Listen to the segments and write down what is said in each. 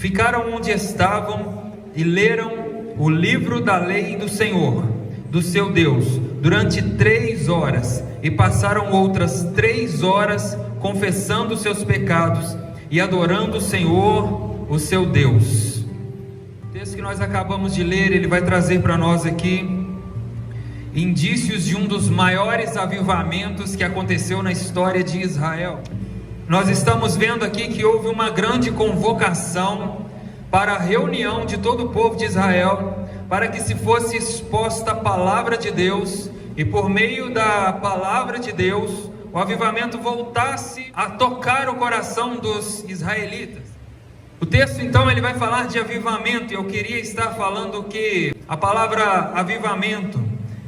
ficaram onde estavam e leram o livro da lei do Senhor, do seu Deus, durante 3 horas, e passaram outras 3 horas confessando seus pecados e adorando o Senhor, o seu Deus. O texto que nós acabamos de ler, ele vai trazer para nós aqui indícios de um dos maiores avivamentos que aconteceu na história de Israel. Nós estamos vendo aqui que houve uma grande convocação para a reunião de todo o povo de Israel, para que se fosse exposta a palavra de Deus, e por meio da palavra de Deus, o avivamento voltasse a tocar o coração dos israelitas. O texto então ele vai falar de avivamento, e eu queria estar falando que a palavra avivamento,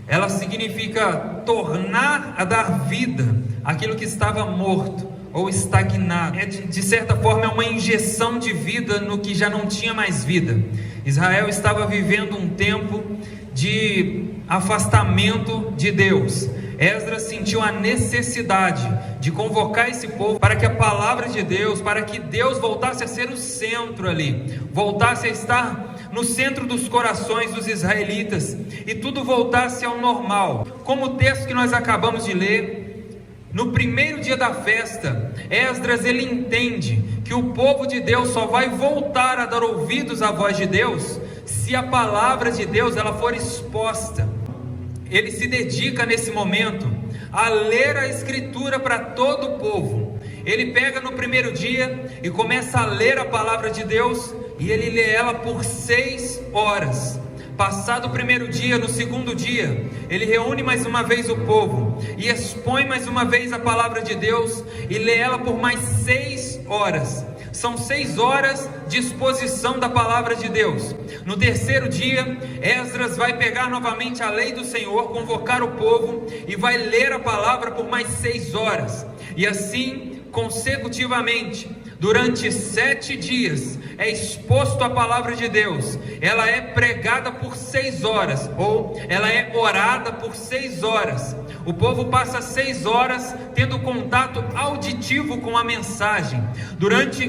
ela significa tornar a dar vida aquilo que estava morto ou estagnado. De certa forma é uma injeção de vida no que já não tinha mais vida. Israel estava vivendo um tempo de afastamento de Deus. Esdras sentiu a necessidade de convocar esse povo para que a palavra de Deus, para que Deus voltasse a ser o centro ali, voltasse a estar no centro dos corações dos israelitas, e tudo voltasse ao normal. Como o texto que nós acabamos de ler, no primeiro dia da festa, Esdras ele entende que o povo de Deus só vai voltar a dar ouvidos à voz de Deus se a palavra de Deus ela for exposta. Ele se dedica nesse momento a ler a escritura para todo o povo. Ele pega no primeiro dia e começa a ler a palavra de Deus, e ele lê ela por 6 horas. Passado o primeiro dia, no segundo dia, ele reúne mais uma vez o povo e expõe mais uma vez a palavra de Deus e lê ela por mais 6 horas. São 6 horas de exposição da palavra de Deus. No terceiro dia, Esdras vai pegar novamente a lei do Senhor, convocar o povo e vai ler a palavra por mais 6 horas. E assim, consecutivamente, durante 7 dias, é exposto a palavra de Deus. Ela é pregada por 6 horas, ou ela é orada por 6 horas. O povo passa 6 horas tendo contato auditivo com a mensagem.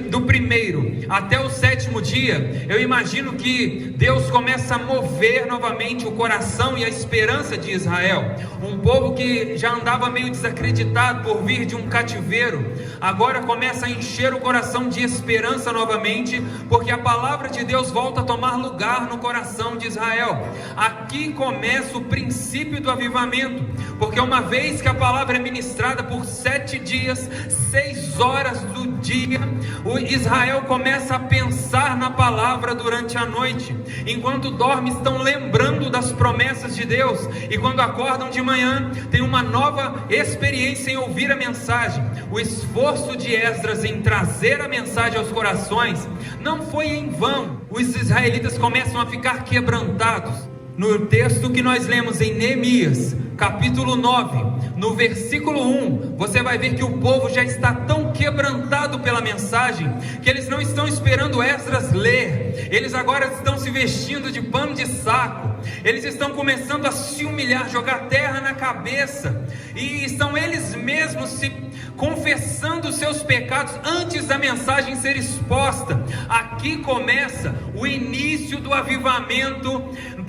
Do primeiro até o 7º dia, eu imagino que Deus começa a mover novamente o coração e a esperança de Israel. Um povo que já andava meio desacreditado por vir de um cativeiro, agora começa a encher o coração de esperança novamente, porque a palavra de Deus volta a tomar lugar no coração de Israel. Aqui começa o princípio do avivamento, porque uma vez que a palavra é ministrada por 7 dias, 6 horas do dia, o Israel começa a pensar na palavra durante a noite. Enquanto dorme, estão lembrando das promessas de Deus, e quando acordam de manhã, tem uma nova experiência em ouvir a mensagem. O esforço de Esdras em trazer a mensagem aos corações não foi em vão. Os israelitas começam a ficar quebrantados. No texto que nós lemos em Neemias, capítulo 9, no versículo 1, você vai ver que o povo já está tão quebrantado pela mensagem, que eles não estão esperando Esdras ler, eles agora estão se vestindo de pano de saco, eles estão começando a se humilhar, jogar terra na cabeça, e estão eles mesmos se confessando os seus pecados antes da mensagem ser exposta. Aqui começa o início do avivamento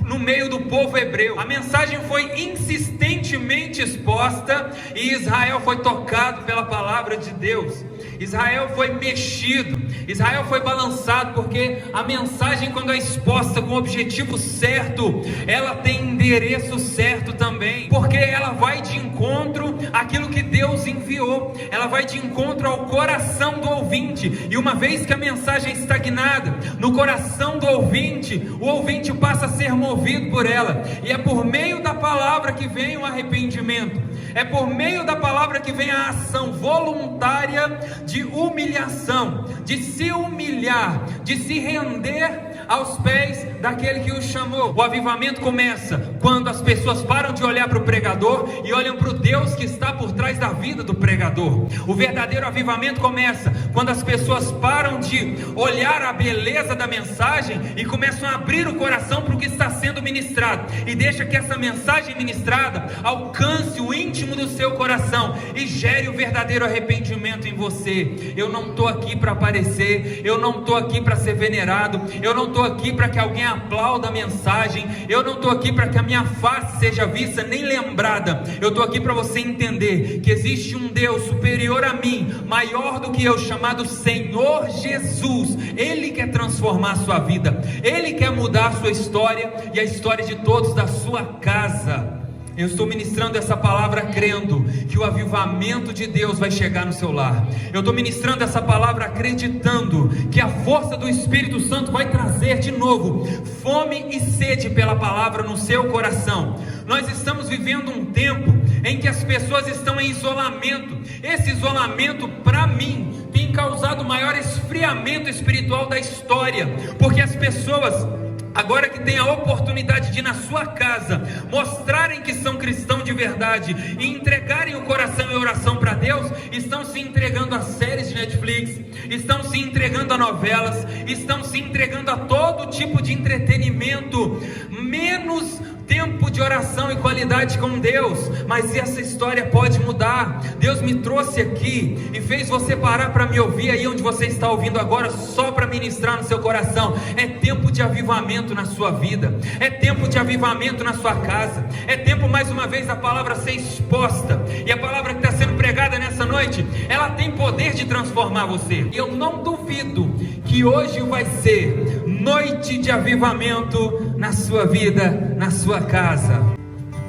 no meio do povo hebreu. A mensagem foi insistentemente exposta e Israel foi tocado pela palavra de Deus. Israel foi mexido, Israel foi balançado, porque a mensagem, quando é exposta com o objetivo certo, ela tem endereço certo também, porque ela vai de encontro àquilo que Deus enviou, ela vai de encontro ao coração do ouvinte. E uma vez que a mensagem é estagnada no coração do ouvinte, o ouvinte passa a ser movido por ela, e é por meio da palavra que vem o arrependimento, é por meio da palavra que vem a ação voluntária de humilhação, de se humilhar, de se render aos pés daquele que os chamou. O avivamento começa quando as pessoas param de olhar para o pregador e olham para o Deus que está por trás da vida do pregador. O verdadeiro avivamento começa quando as pessoas param de olhar a beleza da mensagem e começam a abrir o coração para o que está sendo ministrado, e deixa que essa mensagem ministrada alcance o íntimo do seu coração e gere o verdadeiro arrependimento em você. Eu não estou aqui para aparecer, eu não estou aqui para ser venerado, eu não estou aqui para que alguém aplauda a mensagem, eu não estou aqui para que a minha face seja vista nem lembrada. Eu estou aqui para você entender que existe um Deus superior a mim, maior do que eu, chamado Senhor Jesus. Ele quer transformar a sua vida, Ele quer mudar a sua história e a história de todos da sua casa. Eu estou ministrando essa palavra crendo que o avivamento de Deus vai chegar no seu lar. Eu estou ministrando essa palavra acreditando que a força do Espírito Santo vai trazer de novo fome e sede pela palavra no seu coração. Nós estamos vivendo um tempo em que as pessoas estão em isolamento. Esse isolamento, para mim, tem causado o maior esfriamento espiritual da história, porque as pessoas, agora que tem a oportunidade de na sua casa mostrarem que são cristãos de verdade e entregarem o coração e oração para Deus, estão se entregando a séries de Netflix, estão se entregando a novelas, estão se entregando a todo tipo de entretenimento, menos tempo de oração e qualidade com Deus. Mas essa história pode mudar. Deus me trouxe aqui e fez você parar para me ouvir aí onde você está ouvindo agora, só para ministrar no seu coração. É tempo de avivamento na sua vida, é tempo de avivamento na sua casa, é tempo mais uma vez a palavra ser exposta, e a palavra que está sendo pregada nessa noite, ela tem poder de transformar você. E eu não duvido que hoje vai ser noite de avivamento na sua vida, na sua casa.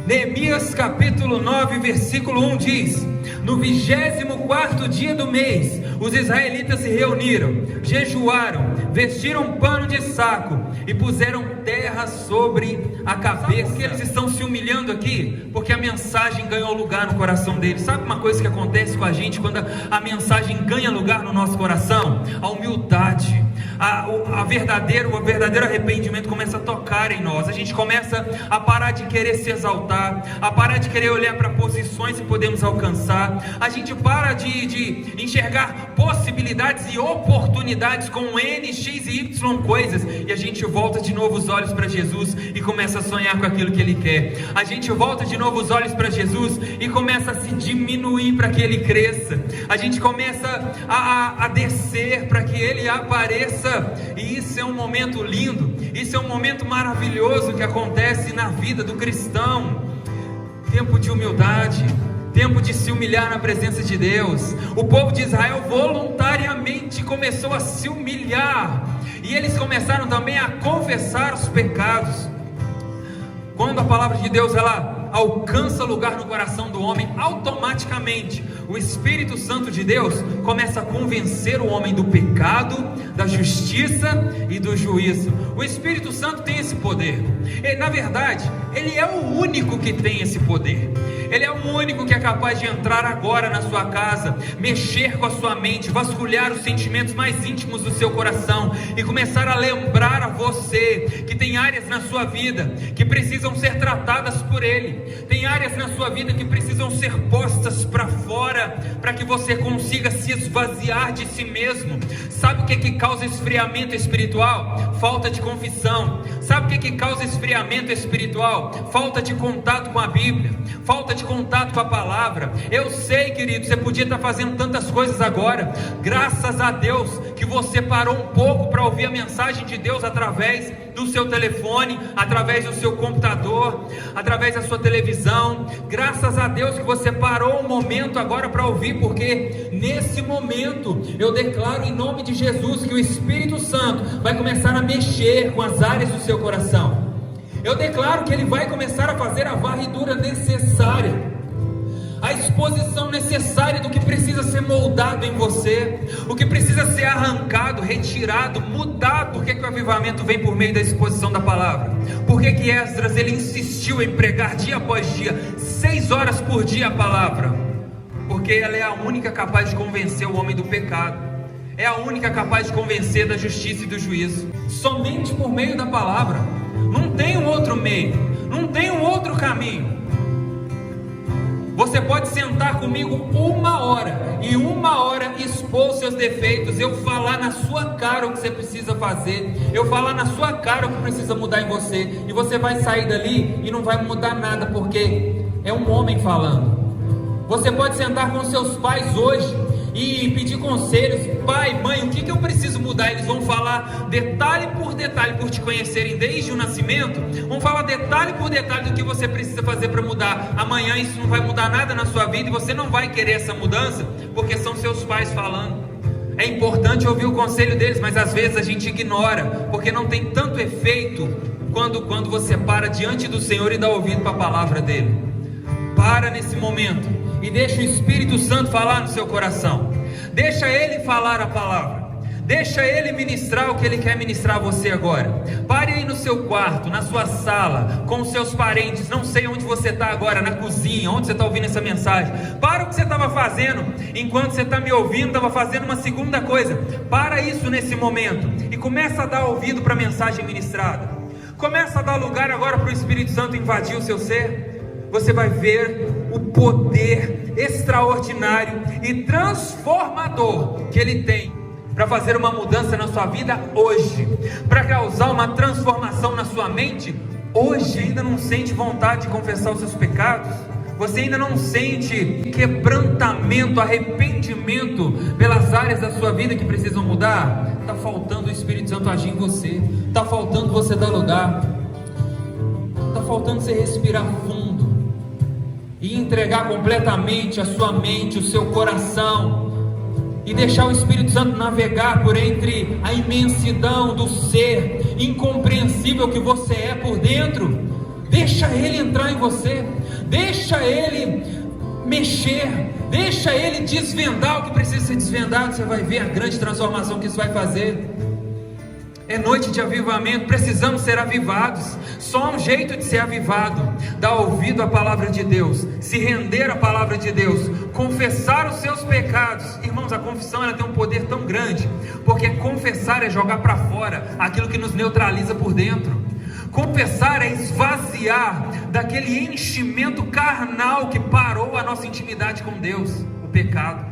Neemias capítulo 9 versículo 1 diz: no 24º dia do mês, os israelitas se reuniram, jejuaram, vestiram pano de saco e puseram terra sobre a cabeça. Sabe por que eles estão se humilhando aqui? Porque a mensagem ganhou lugar no coração deles. Sabe uma coisa que acontece com a gente quando a mensagem ganha lugar no nosso coração? A humildade, o verdadeiro arrependimento começa a tocar em nós. A gente começa a parar de querer se exaltar, a parar de querer olhar para posições que podemos alcançar. A gente para de enxergar possibilidades e oportunidades com N, X e Y coisas, e a gente volta de novo os olhos para Jesus e começa a sonhar com aquilo que Ele quer. A gente volta de novo os olhos para Jesus e começa a se diminuir para que Ele cresça. A gente começa a descer para que Ele apareça. E isso é um momento lindo, isso é um momento maravilhoso que acontece na vida do cristão. Tempo de humildade, tempo de se humilhar na presença de Deus. O povo de Israel voluntariamente começou a se humilhar, e eles começaram também a confessar os pecados. Quando a palavra de Deus ela alcança lugar no coração do homem, automaticamente o Espírito Santo de Deus começa a convencer o homem do pecado, da justiça e do juízo. O Espírito Santo tem esse poder. Na verdade, Ele é o único que tem esse poder. Ele é o único que é capaz de entrar agora na sua casa, mexer com a sua mente, vasculhar os sentimentos mais íntimos do seu coração e começar a lembrar a você que tem áreas na sua vida que precisam ser tratadas por Ele. Tem áreas na sua vida que precisam ser postas para fora, para que você consiga se esvaziar de si mesmo. Sabe o que causa esfriamento espiritual? Falta de confissão. Sabe o que causa esfriamento espiritual? Falta de contato com a Bíblia, falta de contato com a palavra. Eu sei, querido, você podia estar fazendo tantas coisas agora. Graças a Deus que você parou um pouco para ouvir a mensagem de Deus através do seu telefone, através do seu computador, através da sua televisão. Graças a Deus que você parou um momento agora para ouvir, porque nesse momento eu declaro em nome de Jesus que o Espírito Santo vai começar a mexer com as áreas do seu coração. Eu declaro que Ele vai começar a fazer a varredura necessária, a exposição necessária do que precisa ser moldado em você, o que precisa ser arrancado, retirado, mudado. Por que o avivamento vem por meio da exposição da palavra? Por que Esdras ele insistiu em pregar dia após dia, 6 horas por dia a palavra? Porque ela é a única capaz de convencer o homem do pecado. é a única capaz de convencer da justiça e do juízo. Somente por meio da palavra. Não tem um outro meio, não tem um outro caminho. Você pode sentar comigo 1 hora e 1 hora expor os seus defeitos, eu falar na sua cara o que você precisa fazer, eu falar na sua cara o que precisa mudar em você, e você vai sair dali e não vai mudar nada, porque é um homem falando. Você pode sentar com seus pais hoje e pedir conselhos: pai, mãe, o que eu preciso mudar? Eles vão falar detalhe, por te conhecerem desde o nascimento, vão falar detalhe por detalhe do que você precisa fazer para mudar. Amanhã isso não vai mudar nada na sua vida, e você não vai querer essa mudança, porque são seus pais falando. É importante ouvir o conselho deles, mas às vezes a gente ignora, porque não tem tanto efeito quando você para diante do Senhor e dá ouvido para a palavra dele. Para nesse momento e deixa o Espírito Santo falar no seu coração. Deixa Ele falar a palavra. Deixa Ele ministrar o que Ele quer ministrar a você agora. Pare aí no seu quarto, na sua sala, com os seus parentes. Não sei onde você está agora, na cozinha, onde você está ouvindo essa mensagem. Para o que você estava fazendo, enquanto você está me ouvindo, estava fazendo uma segunda coisa. Para isso nesse momento e começa a dar ouvido para a mensagem ministrada. Começa a dar lugar agora para o Espírito Santo invadir o seu ser. Você vai ver o poder extraordinário e transformador que Ele tem para fazer uma mudança na sua vida hoje, para causar uma transformação na sua mente hoje. Ainda não sente vontade de confessar os seus pecados? Você ainda não sente quebrantamento, arrependimento pelas áreas da sua vida que precisam mudar? Está faltando o Espírito Santo agir em você, está faltando você dar lugar, está faltando você respirar fundo e entregar completamente a sua mente, o seu coração, e deixar o Espírito Santo navegar por entre a imensidão do ser incompreensível que você é por dentro. Deixa Ele entrar em você, deixa Ele mexer, deixa Ele desvendar o que precisa ser desvendado. Você vai ver a grande transformação que isso vai fazer. É noite de avivamento, precisamos ser avivados. Só há um jeito de ser avivado: dar ouvido à palavra de Deus, se render à palavra de Deus, confessar os seus pecados. Irmãos, a confissão ela tem um poder tão grande, porque confessar é jogar para fora aquilo que nos neutraliza por dentro. Confessar é esvaziar daquele enchimento carnal que parou a nossa intimidade com Deus, o pecado.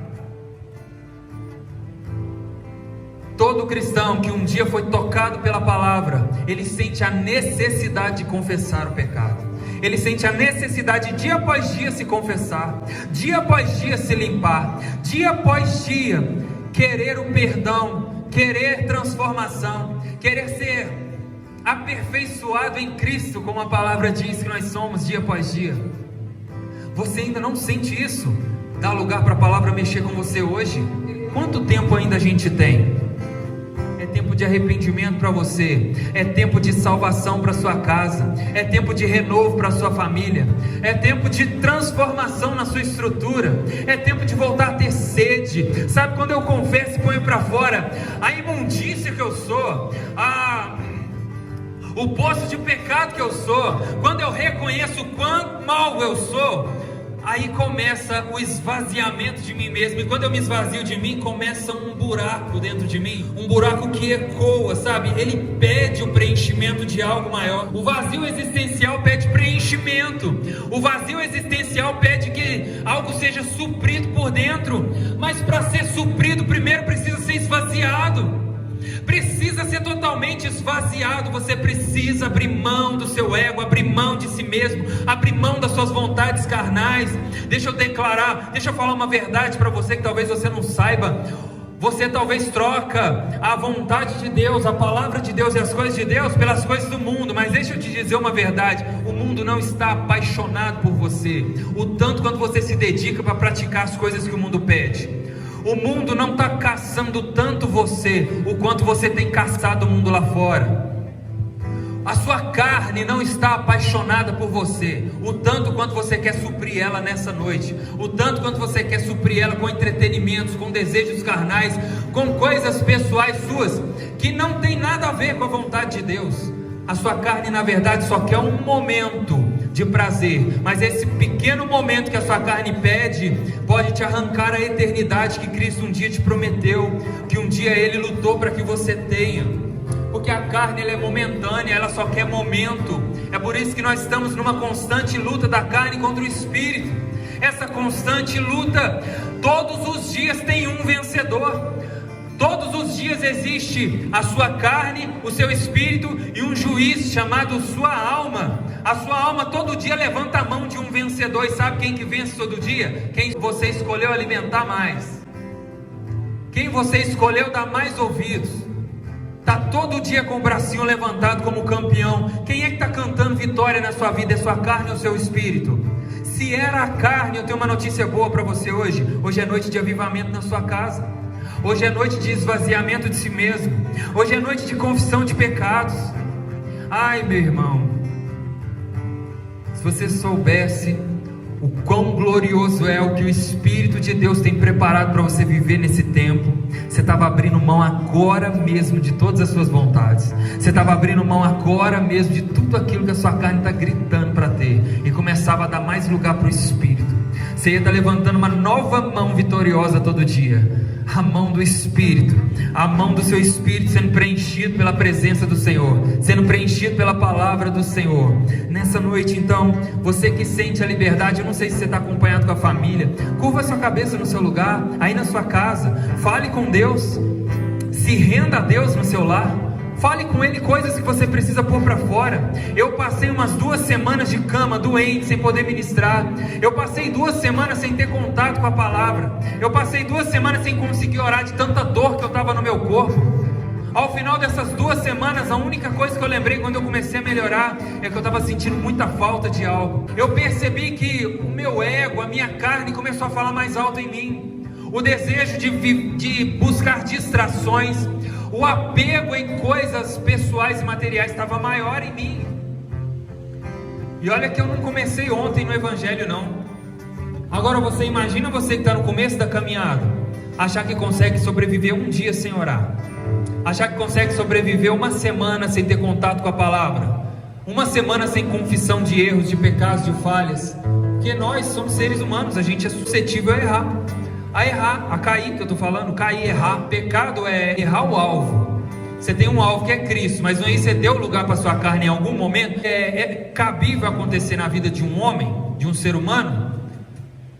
Todo cristão que um dia foi tocado pela palavra, ele sente a necessidade de confessar o pecado. Ele sente a necessidade, dia após dia, se confessar, dia após dia se limpar, dia após dia querer o perdão, querer transformação, querer ser aperfeiçoado em Cristo, como a palavra diz que nós somos dia após dia. Você ainda não sente isso? Dá lugar para a palavra mexer com você hoje? Quanto tempo ainda a gente tem? É tempo de arrependimento para você, é tempo de salvação para sua casa, é tempo de renovo para sua família, é tempo de transformação na sua estrutura, é tempo de voltar a ter sede. Sabe, quando eu confesso e ponho para fora a imundícia que eu sou, o poço de pecado que eu sou, quando eu reconheço o quão mal eu sou, aí começa o esvaziamento de mim mesmo. E quando eu me esvazio de mim, começa um buraco dentro de mim, um buraco que ecoa, sabe? Ele pede o preenchimento de algo maior. O vazio existencial pede preenchimento. O vazio existencial pede que algo seja suprido por dentro. Mas para ser suprido, primeiro precisa ser esvaziado. Precisa ser totalmente esvaziado. Você precisa abrir mão do seu ego, abrir mão de si mesmo, abrir mão das suas vontades carnais. Deixa eu declarar, deixa eu falar uma verdade para você que talvez você não saiba. Você talvez troca a vontade de Deus, a palavra de Deus e as coisas de Deus pelas coisas do mundo. Mas deixa eu te dizer uma verdade: o mundo não está apaixonado por você o tanto quanto você se dedica para praticar as coisas que o mundo pede. O mundo não está caçando tanto você o quanto você tem caçado o mundo lá fora. A sua carne não está apaixonada por você o tanto quanto você quer suprir ela nessa noite, o tanto quanto você quer suprir ela com entretenimentos, com desejos carnais, com coisas pessoais suas que não tem nada a ver com a vontade de Deus. A sua carne na verdade só quer um momento de prazer, mas esse pequeno momento que a sua carne pede pode te arrancar a eternidade que Cristo um dia te prometeu, que um dia Ele lutou para que você tenha. Porque a carne ela é momentânea, ela só quer momento. É por isso que nós estamos numa constante luta da carne contra o espírito. Essa constante luta, todos os dias tem um vencedor. Todos os dias existe a sua carne, o seu espírito e um juiz chamado sua alma. A sua alma todo dia levanta a mão de um vencedor. E sabe quem que vence todo dia? Quem você escolheu alimentar mais, quem você escolheu dar mais ouvidos. Está todo dia com o bracinho levantado como campeão. Quem é que está cantando vitória na sua vida? É sua carne ou seu espírito? Se era a carne, eu tenho uma notícia boa para você hoje. Hoje é noite de avivamento na sua casa. Hoje é noite de esvaziamento de si mesmo. Hoje é noite de confissão de pecados. Ai, meu irmão, se você soubesse o quão glorioso é o que o Espírito de Deus tem preparado para você viver nesse tempo, você estava abrindo mão agora mesmo de todas as suas vontades. Você estava abrindo mão agora mesmo de tudo aquilo que a sua carne está gritando para ter, e começava a dar mais lugar para o Espírito. Você ia estar levantando uma nova mão vitoriosa todo dia. A mão do Espírito, a mão do seu Espírito sendo preenchido pela presença do Senhor, sendo preenchido pela palavra do Senhor. Nessa noite então, você que sente a liberdade, eu não sei se você está acompanhado com a família, curva a sua cabeça no seu lugar, aí na sua casa, fale com Deus, se renda a Deus no seu lar. Fale com Ele coisas que você precisa pôr para fora. Eu passei umas 2 semanas de cama, doente, sem poder ministrar. Eu passei 2 semanas sem ter contato com a palavra. Eu passei 2 semanas sem conseguir orar de tanta dor que eu estava no meu corpo. Ao final dessas 2 semanas, a única coisa que eu lembrei quando eu comecei a melhorar é que eu estava sentindo muita falta de algo. Eu percebi que o meu ego, a minha carne começou a falar mais alto em mim. O desejo de buscar distrações, o apego em coisas pessoais e materiais estava maior em mim. E olha que eu não comecei ontem no Evangelho não. Agora você imagina, você que está no começo da caminhada, achar que consegue sobreviver um dia sem orar, achar que consegue sobreviver 1 semana sem ter contato com a palavra, 1 semana sem confissão de erros, de pecados, de falhas. Porque nós somos seres humanos, a gente é suscetível a errar, a cair, que eu estou falando, cair, errar. Pecado é errar o alvo. Você tem um alvo que é Cristo, mas aí você deu lugar para sua carne em algum momento. É cabível acontecer na vida de um homem, de um ser humano.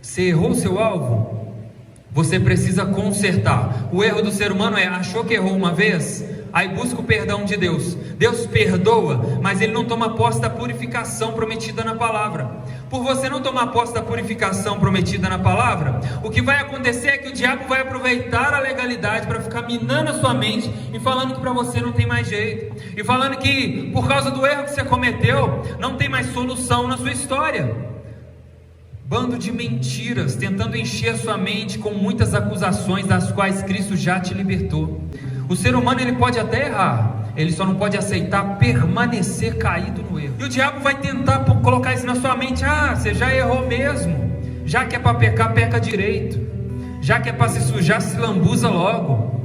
Você errou o seu alvo, você precisa consertar. O erro do ser humano achou que errou uma vez, aí busca o perdão de Deus. Deus perdoa, mas Ele não toma posse da purificação prometida na palavra. Por você não tomar posse da purificação prometida na palavra, o que vai acontecer é que o diabo vai aproveitar a legalidade para ficar minando a sua mente e falando que para você não tem mais jeito, e falando que por causa do erro que você cometeu não tem mais solução na sua história. Bando de mentiras, tentando encher a sua mente com muitas acusações das quais Cristo já te libertou. O ser humano ele pode até errar, ele só não pode aceitar permanecer caído no erro. E o diabo vai tentar colocar isso na sua mente. Você já errou mesmo. Já que é para pecar, peca direito. Já que é para se sujar, se lambuza logo.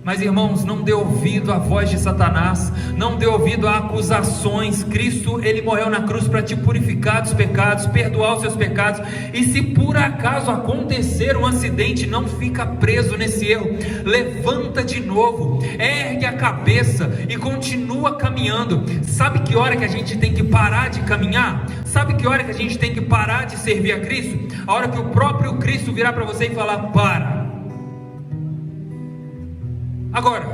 Mas irmãos, não dê ouvido à voz de Satanás, não dê ouvido a acusações. Cristo, Ele morreu na cruz para te purificar dos pecados, perdoar os seus pecados. E se por acaso acontecer um acidente, não fica preso nesse erro, levanta de novo, ergue a cabeça e continua caminhando. Sabe que hora que a gente tem que parar de caminhar? Sabe que hora que a gente tem que parar de servir a Cristo? A hora que o próprio Cristo virar para você e falar: para. Agora,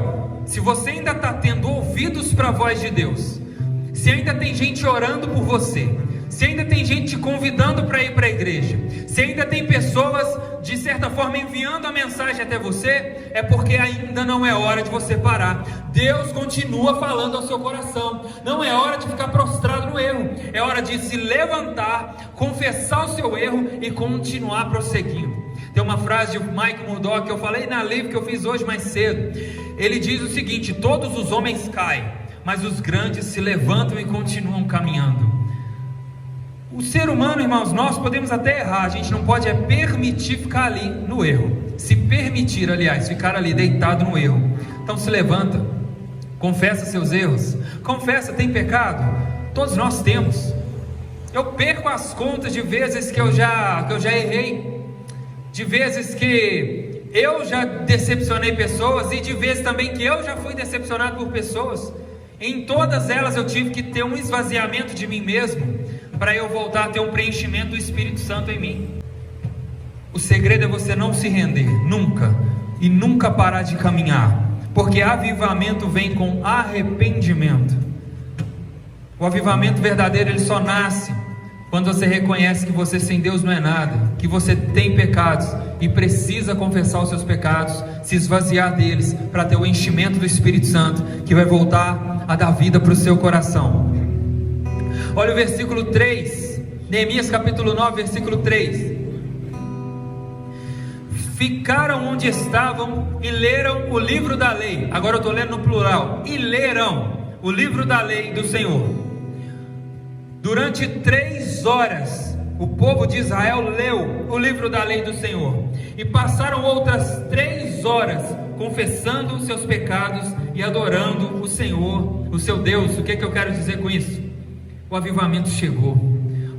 se você ainda está tendo ouvidos para a voz de Deus, se ainda tem gente orando por você, se ainda tem gente te convidando para ir para a igreja, se ainda tem pessoas de certa forma enviando a mensagem até você, é porque ainda não é hora de você parar. Deus continua falando ao seu coração. Não é hora de ficar prostrado no erro, é hora de se levantar, confessar o seu erro e continuar prosseguindo. Tem uma frase de Mike Murdock que eu falei na live que eu fiz hoje mais cedo. Ele diz o seguinte: todos os homens caem, mas os grandes se levantam e continuam caminhando. O ser humano, irmãos, nós podemos até errar, a gente não pode permitir ficar ali no erro. Se permitir, aliás, ficar ali deitado no erro. Então se levanta, confessa seus erros, confessa, tem pecado, todos nós temos. Eu perco as contas de vezes que eu já errei, de vezes que eu já decepcionei pessoas, e de vezes também que eu já fui decepcionado por pessoas. Em todas elas eu tive que ter um esvaziamento de mim mesmo, para eu voltar a ter um preenchimento do Espírito Santo em mim. O segredo é você não se render, nunca, e nunca parar de caminhar, porque avivamento vem com arrependimento. O avivamento verdadeiro, ele só nasce quando você reconhece que você sem Deus não é nada, que você tem pecados e precisa confessar os seus pecados, se esvaziar deles, para ter o enchimento do Espírito Santo, que vai voltar a dar vida para o seu coração. Olha o versículo 3, Neemias capítulo 9, versículo 3. Ficaram onde estavam e leram o livro da lei. Agora eu estou lendo no plural. E leram o livro da lei do Senhor. Durante 3 horas, o povo de Israel leu o livro da lei do Senhor. E passaram outras 3 horas confessando os seus pecados e adorando o Senhor, o seu Deus. O que eu quero dizer com isso? O avivamento chegou.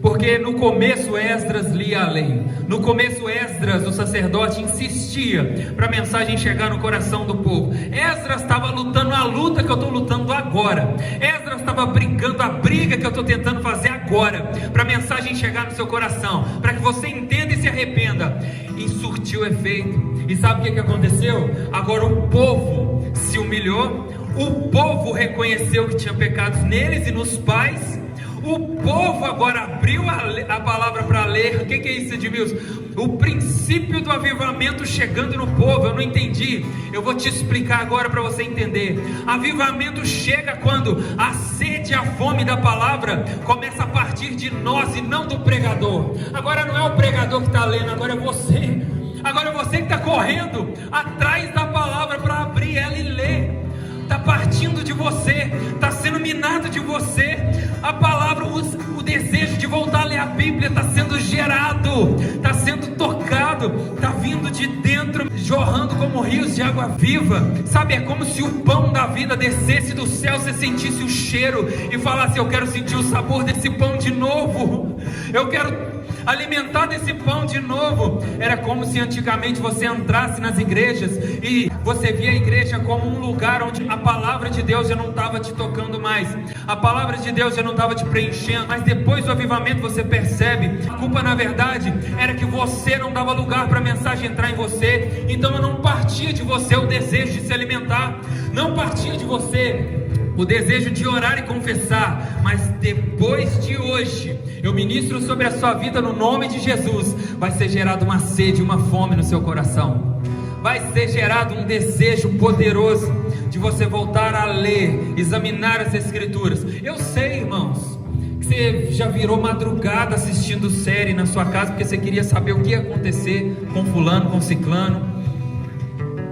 Porque no começo Esdras lia a lei. No começo Esdras, o sacerdote, insistia para a mensagem chegar no coração do povo. Esdras estava lutando a luta que eu estou lutando agora. Esdras estava brigando a briga que eu estou tentando fazer agora, para a mensagem chegar no seu coração, para que você entenda e se arrependa. E surtiu efeito. E sabe o que aconteceu? Agora o povo se humilhou. O povo reconheceu que tinha pecados neles e nos pais. O povo agora abriu a palavra para ler. O que é isso, Edmilson? O princípio do avivamento chegando no povo. Eu não entendi, eu vou te explicar agora para você entender. Avivamento chega quando a sede e a fome da palavra começa a partir de nós e não do pregador. Agora não é o pregador que está lendo, agora é você. Agora é você que está correndo atrás da palavra para abrir ela e ler. Está partindo de você, está sendo minado de você. A palavra, o desejo de voltar a ler a Bíblia está sendo gerado, está sendo tocado, está vindo de dentro, jorrando como rios de água viva. Sabe, é como se o pão da vida descesse do céu, você sentisse o cheiro e falasse: eu quero sentir o sabor desse pão de novo, eu quero alimentar desse pão de novo. Era como se antigamente você entrasse nas igrejas e você via a igreja como um lugar onde a palavra de Deus já não estava te tocando mais, a palavra de Deus já não estava te preenchendo. Mas depois do avivamento você percebe, a culpa na verdade era que você não dava lugar para a mensagem entrar em você. Então não partia de você o desejo de se alimentar, não partia de você o desejo de orar e confessar. Mas depois de hoje, eu ministro sobre a sua vida no nome de Jesus. Vai ser gerado uma sede, uma fome no seu coração. Vai ser gerado um desejo poderoso de você voltar a ler, examinar as Escrituras. Eu sei, irmãos, que você já virou madrugada assistindo série na sua casa, porque você queria saber o que ia acontecer com fulano, com ciclano.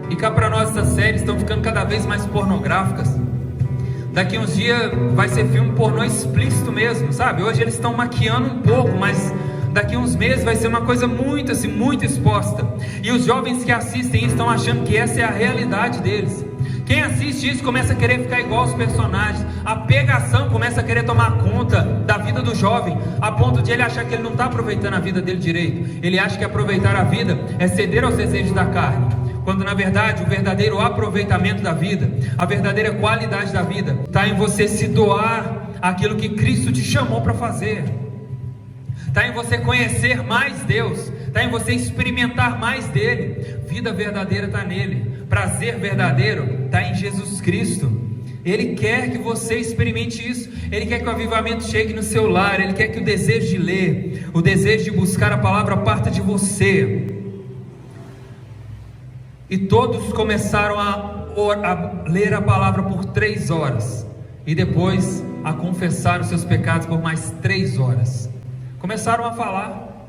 E cá para nós essas séries estão ficando cada vez mais pornográficas. Daqui uns dias vai ser filme pornô explícito mesmo, sabe? Hoje eles estão maquiando um pouco, mas daqui uns meses vai ser uma coisa muito assim, muito exposta. E os jovens que assistem estão achando que essa é a realidade deles. Quem assiste isso começa a querer ficar igual aos personagens. A pegação começa a querer tomar conta da vida do jovem, a ponto de ele achar que ele não está aproveitando a vida dele direito. Ele acha que aproveitar a vida é ceder aos desejos da carne, quando na verdade o verdadeiro aproveitamento da vida, a verdadeira qualidade da vida está em você se doar aquilo que Cristo te chamou para fazer. Está em você conhecer mais Deus, está em você experimentar mais dele. Vida verdadeira está nele, prazer verdadeiro está em Jesus Cristo. Ele quer que você experimente isso. Ele quer que o avivamento chegue no seu lar. Ele quer que o desejo de ler, o desejo de buscar a palavra parta de você. E todos começaram a ler a palavra por 3 horas, e depois a confessar os seus pecados por mais 3 horas. Começaram a falar,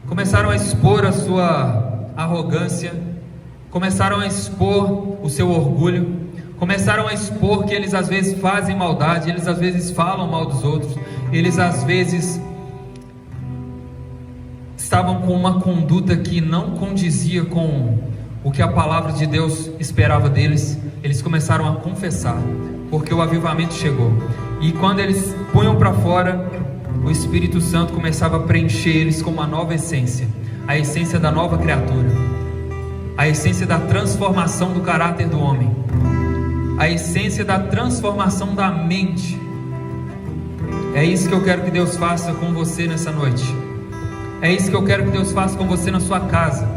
começaram a expor a sua arrogância, começaram a expor o seu orgulho, começaram a expor que eles às vezes fazem maldade, eles às vezes falam mal dos outros, eles às vezes estavam com uma conduta que não condizia com o que a palavra de Deus esperava deles. Eles começaram a confessar, porque o avivamento chegou. E quando eles punham para fora, o Espírito Santo começava a preencher eles com uma nova essência, a essência da nova criatura, a essência da transformação do caráter do homem, a essência da transformação da mente. É isso que eu quero que Deus faça com você nessa noite. É isso que eu quero que Deus faça com você na sua casa.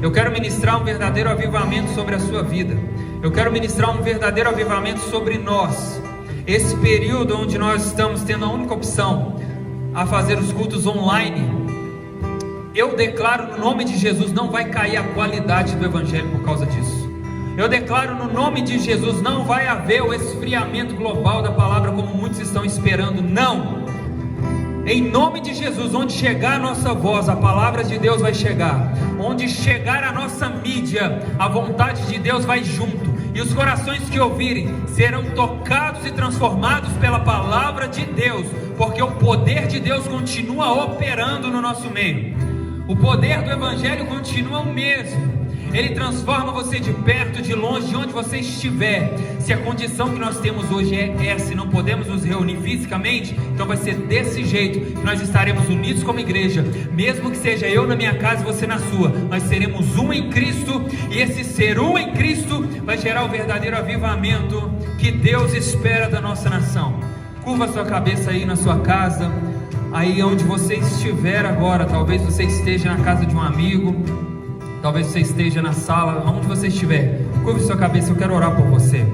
Eu quero ministrar um verdadeiro avivamento sobre a sua vida. Eu quero ministrar um verdadeiro avivamento sobre nós. Esse período onde nós estamos tendo a única opção a fazer os cultos online, eu declaro no nome de Jesus, não vai cair a qualidade do Evangelho por causa disso. Eu declaro no nome de Jesus, não vai haver o esfriamento global da palavra como muitos estão esperando, não. Em nome de Jesus, onde chegar a nossa voz, a palavra de Deus vai chegar. Onde chegar a nossa mídia, a vontade de Deus vai junto. E os corações que ouvirem serão tocados e transformados pela palavra de Deus, porque o poder de Deus continua operando no nosso meio. O poder do Evangelho continua o mesmo. Ele transforma você de perto, de longe, de onde você estiver. Se a condição que nós temos hoje é essa e não podemos nos reunir fisicamente, então vai ser desse jeito que nós estaremos unidos como igreja. Mesmo que seja eu na minha casa e você na sua, nós seremos um em Cristo. E esse ser um em Cristo vai gerar o verdadeiro avivamento que Deus espera da nossa nação. Curva a sua cabeça aí na sua casa, aí onde você estiver agora. Talvez você esteja na casa de um amigo, talvez você esteja na sala, onde você estiver. Curve sua cabeça, eu quero orar por você.